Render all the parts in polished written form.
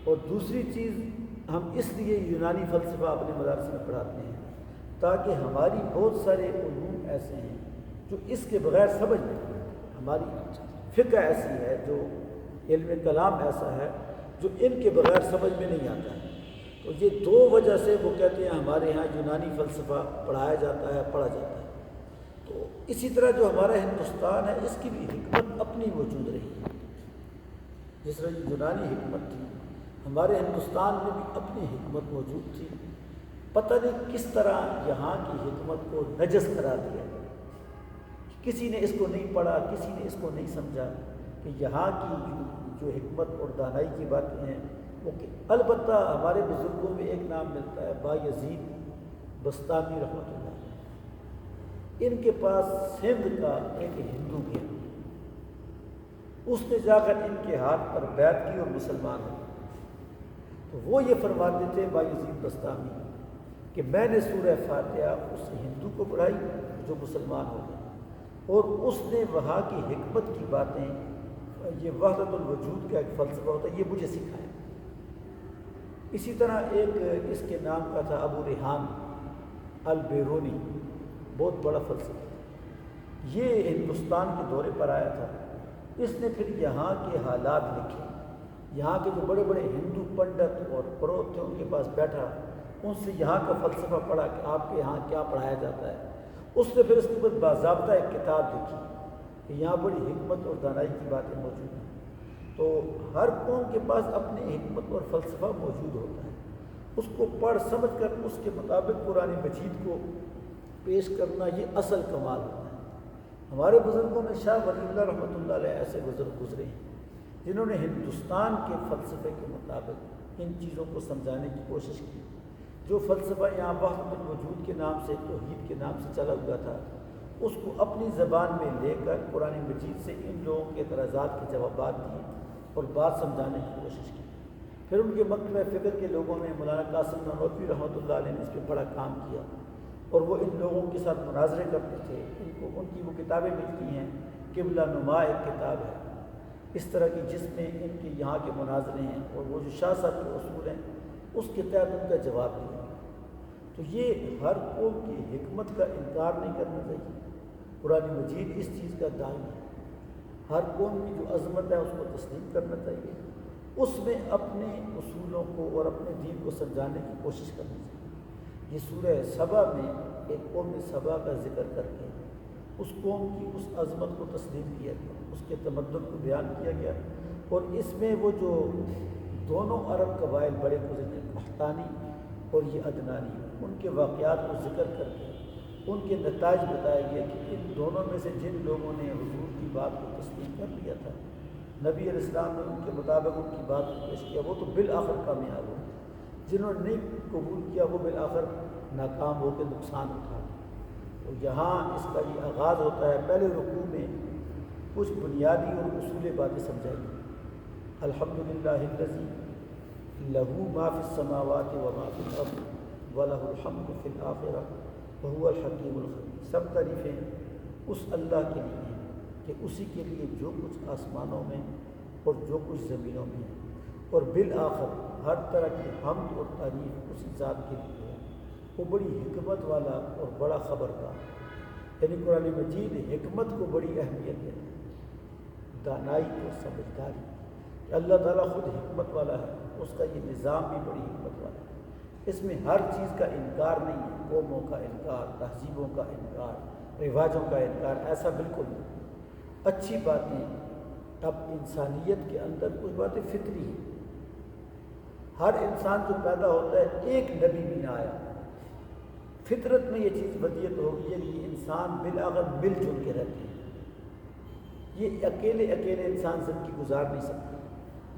اور دوسری چیز ہم اس لیے یونانی فلسفہ اپنے مدارس میں پڑھاتے ہیں تاکہ ہماری بہت سارے علوم ایسے ہیں جو اس کے بغیر سمجھ نہیں آتے۔ ہماری فقہ ایسی ہے، جو علم کلام ایسا ہے جو ان کے بغیر سمجھ میں نہیں آتا ہے۔ تو یہ دو وجہ سے وہ کہتے ہیں ہمارے ہاں یونانی فلسفہ پڑھایا جاتا ہے، پڑھا جاتا ہے۔ تو اسی طرح جو ہمارا ہندوستان ہے اس کی بھی حکمت اپنی موجود رہی ہے، جس طرح یونانی حکمت تھی ہمارے ہندوستان میں بھی اپنی حکمت موجود تھی۔ پتہ نہیں کس طرح یہاں کی حکمت کو نجس قرار دیا گیا، کسی نے اس کو نہیں پڑھا، کسی نے اس کو نہیں سمجھا کہ یہاں کی جو حکمت اور دانائی کی باتیں ہیں وہ کہ البتہ ہمارے بزرگوں میں ایک نام ملتا ہے بایزید بستامی رحمۃ اللہ۔ ان کے پاس سندھ کا ایک ہندو گیا، اس نے جا کر ان کے ہاتھ پر بیعت کی اور مسلمان ہو۔ تو وہ یہ فرماتے تھے بایزید بستامی کہ میں نے سورہ فاتحہ اس ہندو کو پڑھائی جو مسلمان ہو گیا، اور اس نے وہاں کی حکمت کی باتیں، یہ وحدت الوجود کا ایک فلسفہ ہوتا ہے، یہ مجھے سکھایا۔ اسی طرح ایک اس کے نام کا تھا ابو ریحان البیرونی، بہت بڑا فلسفہ، یہ ہندوستان کے دورے پر آیا تھا۔ اس نے پھر یہاں کے حالات لکھے، یہاں کے جو بڑے بڑے ہندو پنڈت اور پروت تھے ان کے پاس بیٹھا، ان سے یہاں کا فلسفہ پڑھا کہ آپ کے یہاں کیا پڑھایا جاتا ہے۔ اس نے پھر اس کے بعد باضابطہ ایک کتاب لکھی کہ یہاں بڑی حکمت اور دانائی کی باتیں موجود ہیں۔ تو ہر قوم کے پاس اپنی حکمت اور فلسفہ موجود ہوتا ہے، اس کو پڑھ سمجھ کر اس کے مطابق قرآن مجید کو پیش کرنا یہ اصل کمال ہوتا ہے۔ ہمارے بزرگوں میں شاہ ولی اللہ رحمۃ اللہ علیہ ایسے بزرگ گزرے ہیں جنہوں نے ہندوستان کے فلسفے کے مطابق ان چیزوں کو سمجھانے کی کوشش کی۔ جو فلسفہ یہاں وحدت الوجود کے نام سے، توحید کے نام سے چلا ہوا تھا، اس کو اپنی زبان میں لے کر قرآن مجید سے ان لوگوں کے اعتراضات کے جوابات دیے اور بات سمجھانے کی کوشش کی۔ پھر ان کے مکتبہ فکر کے لوگوں نے مولانا قاسم نانوتوی رحمۃ اللہ علیہ نے اس پہ بڑا کام کیا، اور وہ ان لوگوں کے ساتھ مناظرے کرتے تھے۔ ان کی وہ کتابیں ملتی ہیں، قبلہ نما ایک کتاب ہے اس طرح کی، جس میں ان کے یہاں کے مناظرے ہیں اور وہ جو شاہ صاحب کے اصول ہیں اس کے تحت ان کا جواب دیا۔ تو یہ ہر قوم کی حکمت کا انکار نہیں کرنا چاہیے، قرآن مجید اس چیز کا دائم ہے۔ ہر قوم کی جو عظمت ہے اس کو تسلیم کرنا چاہیے، اس میں اپنے اصولوں کو اور اپنے دین کو سمجھانے کی کوشش کرنی چاہیے۔ یہ سورہ سبا میں ایک قوم سبا کا ذکر کر کے اس قوم کی اس عظمت کو تسلیم کیا گیا، اس کے تمدن کو بیان کیا گیا، اور اس میں وہ جو دونوں عرب قبائل بڑے گزرے ہیں، قحطانی اور یہ عدنانی، ان کے واقعات کو ذکر کر کے ان کے نتائج بتائے گئے کہ ان دونوں میں سے جن لوگوں نے حضور کی بات کو تسلیم کر لیا تھا، نبی علیہ السلام نے ان کے مطابق ان کی بات کو پیش کیا، وہ تو بالآخر کامیاب ہو۔ جنہوں نے نہیں قبول کیا وہ بالآخر ناکام ہو کے نقصان اٹھا۔ تو یہاں اس کا یہ آغاز ہوتا ہے، پہلے رکوع میں کچھ بنیادی اور اصول باتیں سمجھائی گئی۔ الحمدللہ الذی لہ ما فی السماوات و ما فی الارض ولہ الحمد فی الآخرہ وہو الحکیم الخبیر۔ سب تعریفیں اس اللہ کے لیے ہیں کہ اسی کے لیے جو کچھ آسمانوں میں اور جو کچھ زمینوں میں ہے، اور بالآخر ہر طرح کی حمد اور تعریف اسی ذات کے لیے ہے، وہ بڑی حکمت والا اور بڑا خبردار۔ یعنی قرآن مجید حکمت کو بڑی اہمیت ہے، دانائی کو، سمجھداری کہ اللہ تعالیٰ خود حکمت والا ہے، اس کا یہ نظام بھی بڑی حکمت والا ہے۔ اس میں ہر چیز کا انکار نہیں ہے، قوموں کا انکار، تہذیبوں کا انکار، رواجوں کا انکار، ایسا بالکل نہیں۔ اچھی باتیں، اب انسانیت کے اندر کچھ باتیں فطری ہیں، ہر انسان جو پیدا ہوتا ہے ایک نبی بھی نہ آیا، فطرت میں یہ چیز ودیت ہوگی ہے کہ یہ انسان بالآخر مل جل کے رہتے ہیں، یہ اکیلے انسان زندگی گزار نہیں سکتا۔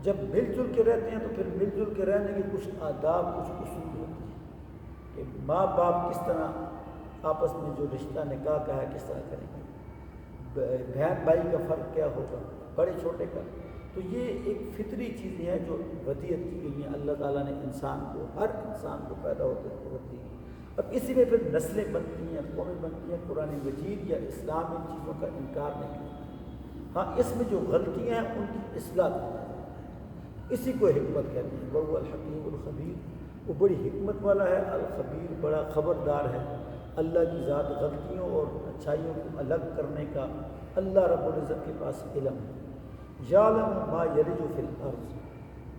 جب مل جل کے رہتے ہیں تو پھر مل جل کے رہنے کے کچھ آداب، کچھ اصول ہوتے ہیں کہ ماں باپ کس طرح آپس میں جو رشتہ نکاح کا ہے کس طرح کریں گے، بہن بھائی کا فرق کیا ہوگا، بڑے چھوٹے کا۔ تو یہ ایک فطری چیزیں ہیں جو ودیت کی گئی ہیں، اللہ تعالیٰ نے انسان کو، ہر انسان کو پیدا ہوتے قوت دی۔ اب اسی میں پھر نسلیں بنتی ہیں، قومیں بنتی ہیں، قرآن مجید یا اسلام ان چیزوں کا انکار نہیں کرتا۔ ہاں اس میں جو غلطیاں ہیں ان کی اصلاح کی جائے، اسی کو حکمت کہتے ہیں۔ وہ الحکیم الخبیر، وہ بڑی حکمت والا ہے، الخبیر بڑا خبردار ہے۔ اللہ کی ذات غلطیوں اور اچھائیوں کو الگ کرنے کا اللہ رب العزت کے پاس علم ہے۔ یعلم ما یلج فی الارض،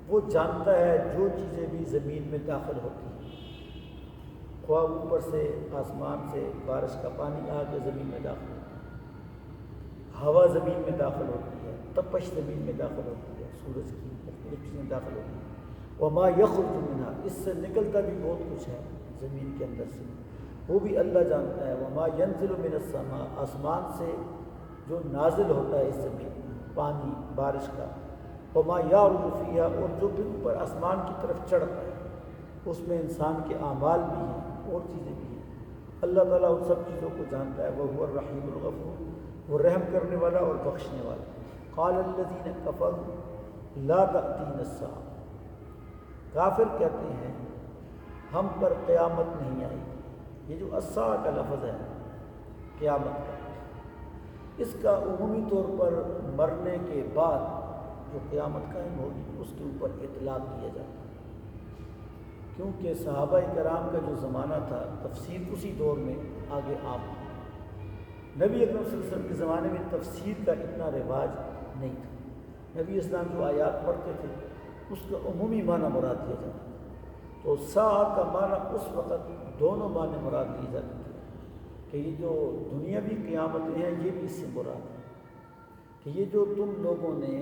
وہ جانتا ہے جو چیزیں بھی زمین میں داخل ہوتی ہیں، خواہ اوپر سے آسمان سے بارش کا پانی آ کے زمین میں داخل ہوتا ہے، ہوا زمین میں داخل ہوتی ہے، تپش زمین میں داخل ہوتی ہے، سورج کی مختلف چیزیں داخل ہوتی ہیں، وما یخرج منہا، اس سے نکلتا بھی بہت کچھ ہے زمین کے اندر سے، وہ بھی اللہ جانتا ہے۔ وما ینزل من السماء، آسمان سے جو نازل ہوتا ہے اس زمین میں پانی بارش کا، وما یعرج فیہا، اور جو پھر اوپر آسمان کی طرف چڑھتا ہے، اس میں انسان کے اعمال بھی ہیں اور چیزیں بھی ہیں۔ اللہ تعالیٰ ان سب چیزوں کو جانتا ہے۔ وہو الرحیم الغفور، وہ رحم کرنے والا اور بخشنے والا۔ قال الذین کفروا لا تأتینا الساعۃ، کافر کہتے ہیں ہم پر قیامت نہیں آئے گی۔ یہ جو الساعہ کا لفظ ہے قیامت کا، اس کا عمومی طور پر مرنے کے بعد جو قیامت قائم ہوگی اس کے اوپر اطلاق کیا جاتا ہے، کیونکہ صحابہ کرام کا جو زمانہ تھا تفسیر اسی دور میں آگے عام ہوئی۔ نبی اکرم صلی اللہ علیہ وسلم کے زمانے میں تفسیر کا اتنا رواج نہیں تھا۔ نبی اسلام جو آیات پڑھتے تھے اس کا عمومی معنی مراد لیا جاتا تھا، تو ساعہ کا معنی اس وقت دونوں معنی مراد لیے جاتے تھے کہ یہ جو دنیاوی قیامتیں ہیں یہ بھی اس سے مراد ہے کہ یہ جو تم لوگوں نے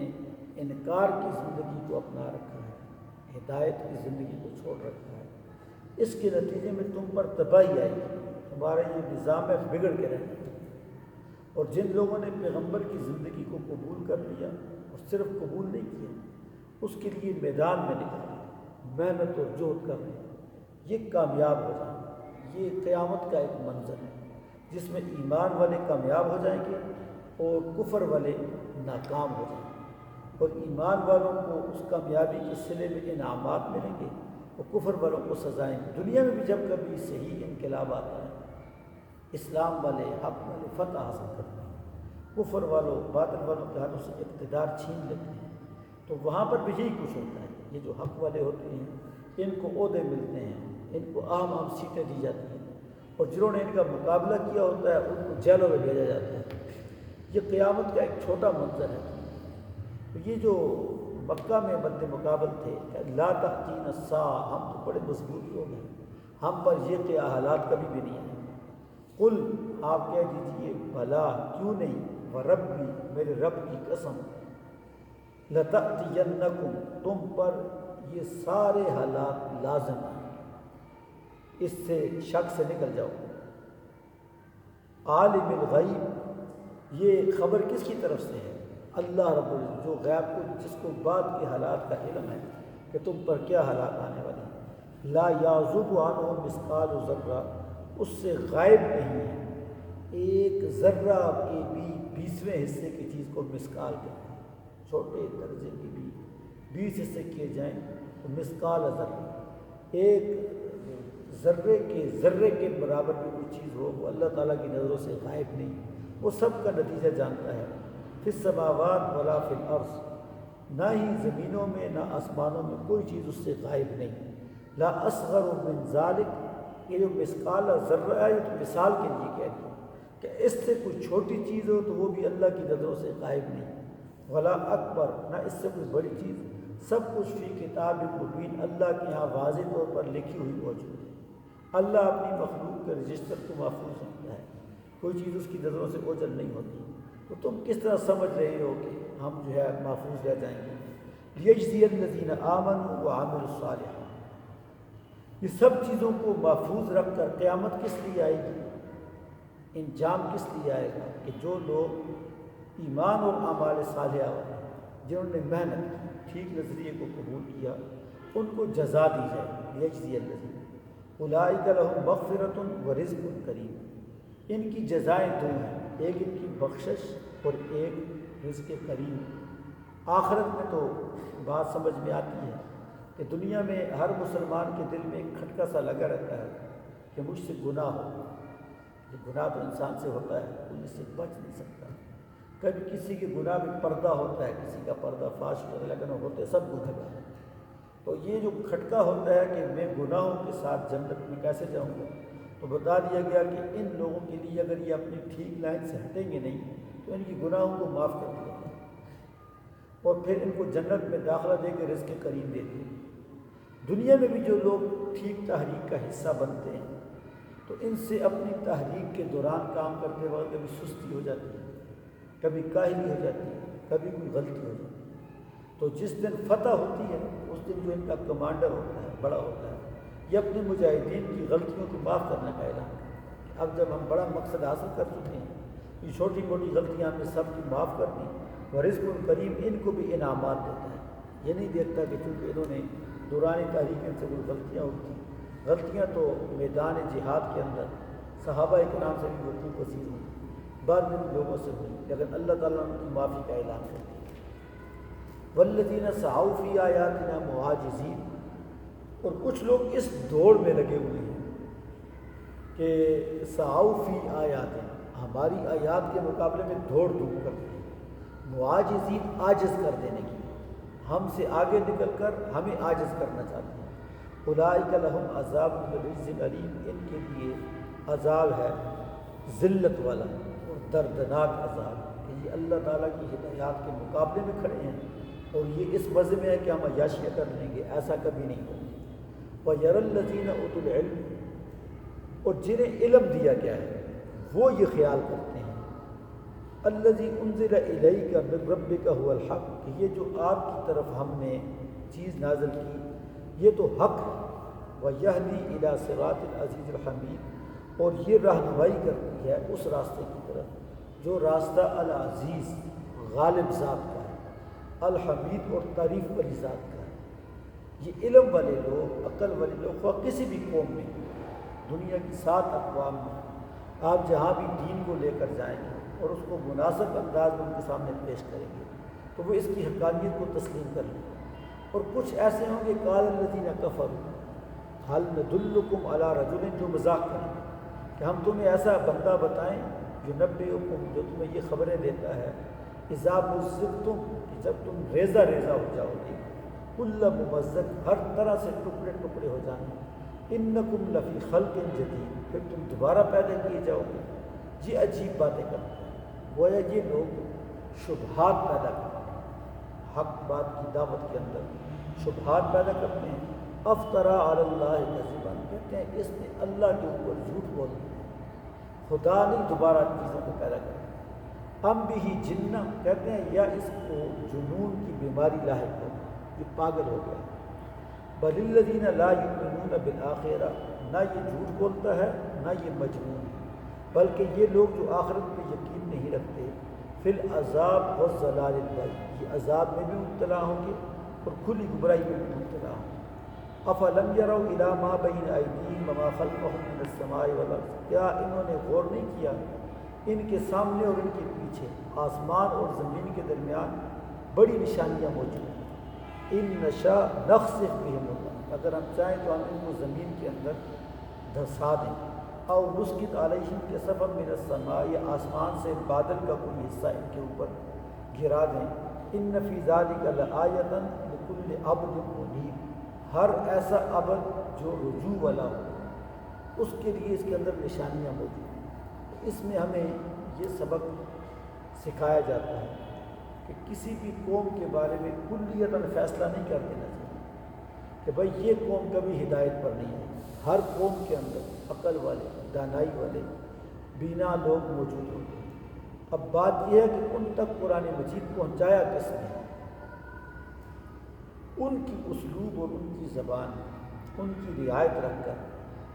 انکار کی زندگی کو اپنا رکھا ہے، ہدایت کی زندگی کو چھوڑ رکھا ہے، اس کے نتیجے میں تم پر تباہی آئے گی، تمہارا یہ نظام ہے بگڑ کے رہے گا۔ اور جن لوگوں نے پیغمبر کی زندگی کو قبول کر لیا اور صرف قبول نہیں کیا، اس کے لیے میدان میں نکل محنت اور جہد کر رہے ہیں، یہ کامیاب ہو جائیں گے۔ یہ قیامت کا ایک منظر ہے جس میں ایمان والے کامیاب ہو جائیں گے اور کفر والے ناکام ہو جائیں گے، اور ایمان والوں کو اس کامیابی کے صلے میں انعامات ملیں گے اور کفر والوں کو سزائیں۔ دنیا میں بھی جب کبھی صحیح انقلاب آتا ہے، اسلام والے حق والے فتح حاصل کرتے ہیں، کفر والوں باطل والوں کے ہاتھوں سے اقتدار چھین لیتے ہیں، تو وہاں پر بھی یہی کچھ ہوتا ہے۔ یہ جو حق والے ہوتے ہیں ان کو عہدے ملتے ہیں، ان کو عام سیٹیں دی جاتی ہیں، اور جنہوں نے ان کا مقابلہ کیا ہوتا ہے ان کو جیلوں میں بھیجا جاتا ہے۔ یہ قیامت کا ایک چھوٹا منظر ہے۔ تو یہ جو مکہ میں مد مقابل تھے کہ لا تأتینا الساعۃ، ہم تو بڑے مضبوط لوگ ہیں، ہم پر یہ کیا حالات کبھی بھی نہیں ہیں۔ قل، آپ کہہ دیجئے بھلا کیوں نہیں، وربی، میرے رب کی قسم، لتأتینکم، تم پر یہ سارے حالات لازم ہیں، اس سے شک سے نکل جاؤ۔ عالم الغیب، یہ خبر کس کی طرف سے ہے؟ اللہ رب العزت، جو غیب کو، جس کو بعد کے حالات کا علم ہے کہ تم پر کیا حالات آنے والے ہیں۔ لا یعزب عنہ مثقال ذرہ، اس سے غائب نہیں ہے ایک ذرہ کے بھی 20ویں حصے کی چیز کو مثقال کہتے ہیں، چھوٹے درجے کے بھی 20 حصے کیے جائیں تو مثقال ذرہ، ایک ذرے کے برابر بھی کوئی چیز ہو، وہ اللہ تعالیٰ کی نظروں سے غائب نہیں، وہ سب کا نتیجہ جانتا ہے۔ فی السماوات ولا فی الارض، نہ ہی زمینوں میں نہ آسمانوں میں کوئی چیز اس سے غائب نہیں۔ لا اصغر من ذالک، یہ جو مثقال ذرہ ہے یہ تو مثال کے لیے کہہ دیا کہ اس سے کوئی چھوٹی چیز ہو تو وہ بھی اللہ کی نظروں سے غائب نہیں۔ ولا اکبر، نہ اس سے کوئی بڑی چیز، سب کچھ فی کتاب مبین، اللہ کے یہاں واضح طور پر لکھی ہوئی موجود ہے۔ اللہ اپنی مخلوق کے رجسٹر کو محفوظ رکھتا ہے، کوئی چیز اس کی نظروں سے اوجھل نہیں ہوتی، تو تم کس طرح سمجھ رہے ہو کہ ہم جو ہے محفوظ رہ جائیں گے؟ لیجزی الذین آمنوا وعملوا الصالحات، یہ سب چیزوں کو محفوظ رکھ کر قیامت کس لیے آئے گی، انجام کس لیے آئے گا کہ جو لوگ ایمان اور اعمال صالحہ والے ہیں، جنہوں نے محنت کی، ٹھیک نظریے کو قبول کیا، ان کو جزا دی جائے۔ لیجزی الذین اولئک لہم مغفرۃ ورزق کریم، ان کی جزائیں دو ہیں، ایک ان کی بخشش اور ایک رزق کریم۔ آخرت میں تو بات سمجھ میں آتی ہے کہ دنیا میں ہر مسلمان کے دل میں ایک کھٹکا سا لگا رہتا ہے کہ مجھ سے گناہ ہو، یہ گناہ تو انسان سے ہوتا ہے، کوئی اس سے بچ نہیں سکتا، کبھی کسی کے گناہ میں پردہ ہوتا ہے، کسی کا پردہ فاش ہوتا ہے، لیکن ہوتے سب گنہگار ہیں۔ تو یہ جو کھٹکا ہوتا ہے کہ میں گناہوں کے ساتھ جنت میں کیسے جاؤں گا، تو بتا دیا گیا کہ ان لوگوں کے لیے اگر یہ اپنی ٹھیک لائن سے ہٹیں گے نہیں تو ان کی گناہوں کو معاف کر دیا گیا اور پھر ان کو جنت میں داخلہ دے کے رزق کریم دیتے ہیں۔ دنیا میں بھی جو لوگ ٹھیک تحریک کا حصہ بنتے ہیں تو ان سے اپنی تحریک کے دوران کام کرتے وقت کبھی سستی ہو جاتی ہے، کبھی کاہلی ہو جاتی ہے، کبھی کوئی غلطی ہو جاتی ہے۔ تو جس دن فتح ہوتی ہے اس دن جو ان کا کمانڈر ہوتا ہے، بڑا ہوتا ہے، یہ اپنے مجاہدین کی غلطیوں کو معاف کرنے کا اعلان کرتا ہے۔ اب جب ہم بڑا مقصد حاصل کر چکے ہیں، یہ چھوٹی موٹی غلطیاں ہم نے سب کی معاف کر دیں، اور رزق کریم ان کو بھی انعامات دیتا ہے۔ یہ نہیں دیکھتا کہ چونکہ انہوں نے دوران تحریک سے کوئی غلطیاں ہوتی، غلطیاں تو میدان جہاد کے اندر صحابہ کرام سے بھی وقوع پذیر ہوئی، بعد میں بھی لوگوں سے ہوئی، لیکن اللہ تعالیٰ نے ان کی معافی کا اعلان کر دیا۔ والذین سعوا فی آیاتنا معاجزین، اور کچھ لوگ اس دوڑ میں لگے ہوئے ہیں کہ سعوا فی آیاتنا، ہماری آیات کے مقابلے میں دوڑ دھوپ کرتے ہیں، معاجزین عاجز کر دینے کی، ہم سے آگے نکل کر ہمیں عاجز کرنا چاہتے ہیں۔ اولئک لہم عذاب من رجز علیم، ان کے لیے عذاب ہے ذلت والا اور دردناک عذاب، کہ یہ اللہ تعالیٰ کی ہدایات کے مقابلے میں کھڑے ہیں اور یہ اس مزے میں ہے کہ ہم عیاشیاں کر لیں گے، ایسا کبھی نہیں ہوگا۔ وَيَرَى الَّذِينَ أُوتُوا الْعِلْمَ، اور جنہیں علم دیا گیا ہے وہ یہ خیال کرتے ہیں، الَّذِي أُنزِلَ إِلَيْكَ مِن رَبِّكَ هُوَ الْحَقُّ، کہ یہ جو آپ کی طرف ہم نے چیز نازل کی یہ تو حق ہے۔ وَيَهْدِي إِلَى صِرَاطِ الْعَزِيزِ الْحَمِيدِ، اور یہ رہنمائی کرتی ہے اس راستے کی طرف جو راستہ العزیز غالب ذات کا ہے، الحمید اور تعریف والی ذات کا ہے۔ یہ علم والے لوگ، عقل والے لوگ، خواہ کسی بھی قوم میں، دنیا کی 7 اقوام میں آپ جہاں بھی دین کو لے کر جائیں گے اور اس کو مناسب انداز میں ان کے سامنے پیش کریں گے تو وہ اس کی حقانیت کو تسلیم کر لیں گے۔ اور کچھ ایسے ہوں گے قال الذین کفروا هل ندلکم علی رجل، جو مذاق کریں کہ ہم تمہیں ایسا بندہ بتائیں جو نبئکم، جو تمہیں یہ خبریں دیتا ہے، اذا مزقتم، کہ جب تم ریزہ ریزہ ہو جاؤ گے، کل ممزق، ہر طرح سے ٹکڑے ٹکڑے ہو جائیں، انکم لفی خلق جدید، پھر تم دوبارہ پیدا کیے جاؤ گے۔ یہ عجیب باتیں کرتے ہیں، گویا یہ لوگ شبہات پیدا کرتے ہیں، حق بات کی دعوت کے اندر شبہات پیدا کرتے ہیں۔ افطرا علی اللہ کذبا، کہتے ہیں اس نے اللہ کے اوپر جھوٹ بول دیا، خدا نہیں دوبارہ چیزوں کو پیدا کرتا۔ ہم بھی جنہ، کہتے ہیں یا اس کو جنون کی بیماری لاحق ہو، یہ پاگل ہو گیا۔ بل الذین لا یؤمنون بالآخرہ، نہ یہ جھوٹ بولتا ہے نہ یہ مجنون ہے، بلکہ یہ لوگ جو آخرت پہ یقین نہیں رکھتے، فی العذاب والضلال البعید، یہ عذاب میں بھی مبتلا ہوں گے اور کھلی گمراہی میں بھی مبتلا ہوں گے۔ افلم یروا الی ما بین ایدیہم وما خلفہم من السماء والارض، کیا انہوں نے غور نہیں کیا ان کے سامنے اور ان کے پیچھے، آسمان اور زمین کے درمیان بڑی نشانیاں موجود ہیں۔ ان نشاء نخسف بہم الارض، اگر ہم چاہیں تو ہم ان کو زمین کے اندر دھسا دیں، او نسقط علیہم کسفا من السماء، یا آسمان سے بادل کا کوئی حصہ ان کے اوپر گرا دیں۔ ان فی ذلک لآیۃ لکل عبد منیب، ہر ایسا عبد جو رجوع والا ہو اس کے لیے اس کے اندر نشانیاں موجود ہیں۔ اس میں ہمیں یہ سبق سکھایا جاتا ہے کہ کسی بھی قوم کے بارے میں کلیتاً فیصلہ نہیں کر دینا چاہیے کہ بھائی یہ قوم کبھی ہدایت پر نہیں ہے۔ ہر قوم کے اندر عقل والے، دانائی والے، بینا لوگ موجود ہوتے ہیں۔ اب بات یہ ہے کہ ان تک قرآن مجید پہنچایا کس نے، ان کی اسلوب اور ان کی زبان، ان کی رعایت رکھ کر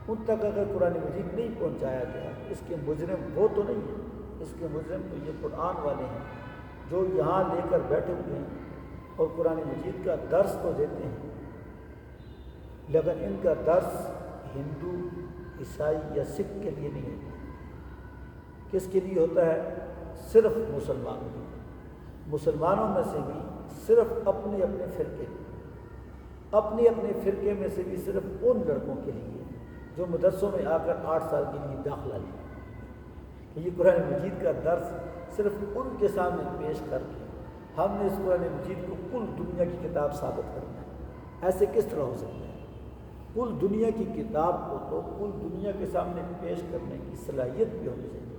ان تک اگر قرآن مجید نہیں پہنچایا گیا، اس کے مجرم وہ تو نہیں ہے، اس کے مجرم تو یہ قرآن والے ہیں جو یہاں لے کر بیٹھے ہوئے ہیں اور قرآن مجید کا درس تو دیتے ہیں، لیکن ان کا درس ہندو، عیسائی یا سکھ کے لیے نہیں ہوتا۔ کس کے لیے ہوتا ہے؟ صرف مسلمانوں کے لیے، مسلمانوں میں سے بھی صرف اپنے اپنے فرقے، اپنے اپنے فرقے میں سے بھی صرف ان لڑکوں کے لیے جو مدرسوں میں آ کر 8 سال کے لیے داخلہ لیں، کہ یہ قرآن مجید کا درس صرف ان کے سامنے پیش کر کے ہم نے اس قرآن مجید کو کل دنیا کی کتاب ثابت کرنا ہے، ایسے کس طرح ہو سکتا ہے؟ کل دنیا کی کتاب کو تو کل دنیا کے سامنے پیش کرنے کی صلاحیت بھی ہونی چاہیے۔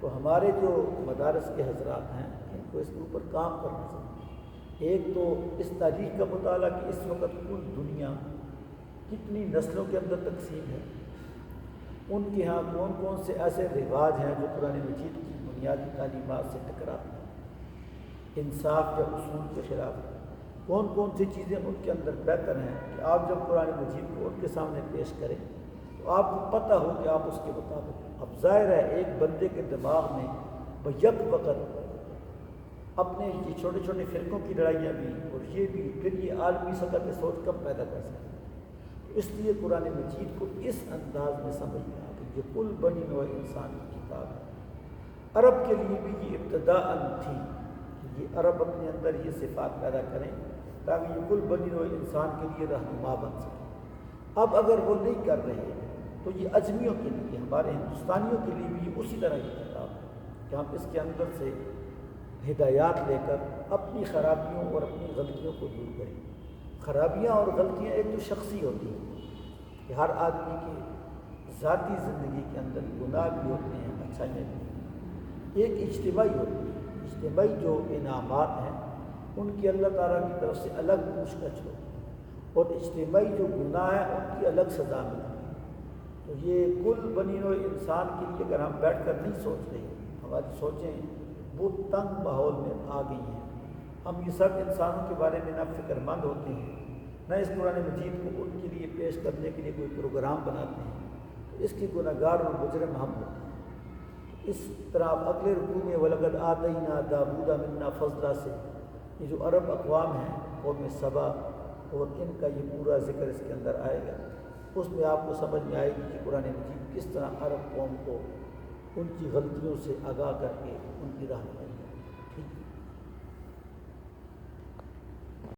تو ہمارے جو مدارس کے حضرات ہیں ان کو اس کے اوپر کام کرنا چاہیے۔ ایک تو اس تاریخ کا مطالعہ کہ اس وقت کل دنیا کتنی نسلوں کے اندر تقسیم ہے، ان کے ہاں کون کون سے ایسے رواج ہیں جو قرآن مجید کی بنیادی تعلیمات سے ٹکراتے ہیں، انصاف یا اصول کے خلاف ہیں، کون کون سی چیزیں ان کے اندر بہتر ہیں کہ آپ جب قرآن مجید کو ان کے سامنے پیش کریں تو آپ کو پتہ ہو کہ آپ اس کے مطابق۔ اب ظاہر ہے ایک بندے کے دماغ میں بیک وقت اپنے یہ چھوٹے چھوٹے فرقوں کی لڑائیاں بھی اور یہ بھی، پھر یہ عالمی سطح پہ سوچ کب پیدا کر سکتے ہیں؟ اس لیے قرآن مجید کو اس انداز میں سمجھنا کہ یہ کل بنی نوع انسان کی کتاب ہے۔ عرب کے لیے بھی یہ ابتداءً تھی کہ یہ عرب اپنے اندر یہ صفات پیدا کریں تاکہ یہ کل بنی نوع انسان کے لیے رہنما بن سکے۔ اب اگر وہ نہیں کر رہے تو یہ اجمیوں کے لیے، ہمارے ہندوستانیوں کے لیے بھی یہ اسی طرح کی کتاب ہے کہ ہم اس کے اندر سے ہدایات لے کر اپنی خرابیوں اور اپنی غلطیوں کو دور کریں۔ خرابیاں اور غلطیاں ایک تو شخصی ہوتی ہیں کہ ہر آدمی کی ذاتی زندگی کے اندر گناہ بھی ہوتے ہیں، اچھائیاں بھی ہوتی ہیں۔ ایک اجتماعی ہوتی ہے، اجتماعی جو انعامات ہیں ان کی اللہ تعالیٰ کی طرف سے الگ پوچھ گچھ ہوتی ہے، اور اجتماعی جو گناہ ہیں ان کی الگ سزا ملتی ہے۔ تو یہ کل بنی نوع انسان کے لیے اگر ہم بیٹھ کر نہیں سوچ رہے، ہماری سوچیں وہ تنگ ماحول میں آ گئی ہیں، ہم یہ سب انسانوں کے بارے میں نہ فکر مند ہوتے ہیں، نہ اس قرآن مجید کو ان کے لیے پیش کرنے کے لیے کوئی پروگرام بناتے ہیں، تو اس کی گناہ گار اور مجرم ہم ہوتے ہیں۔ اس طرح آپ اگلے رکوع میں وَلَقَدْ آتَيْنَا دَاوُودَ مِنَّا فَضْلًا سے یہ جو عرب اقوام ہیں، قوم سبا، اور ان کا یہ پورا ذکر اس کے اندر آئے گا، اس میں آپ کو سمجھ میں آئے گی کہ قرآن مجید کس طرح عرب قوم کو ان کی غلطیوں سے آگاہ کر کے ان کی رہنمائی ہے۔ ٹھیک ہے۔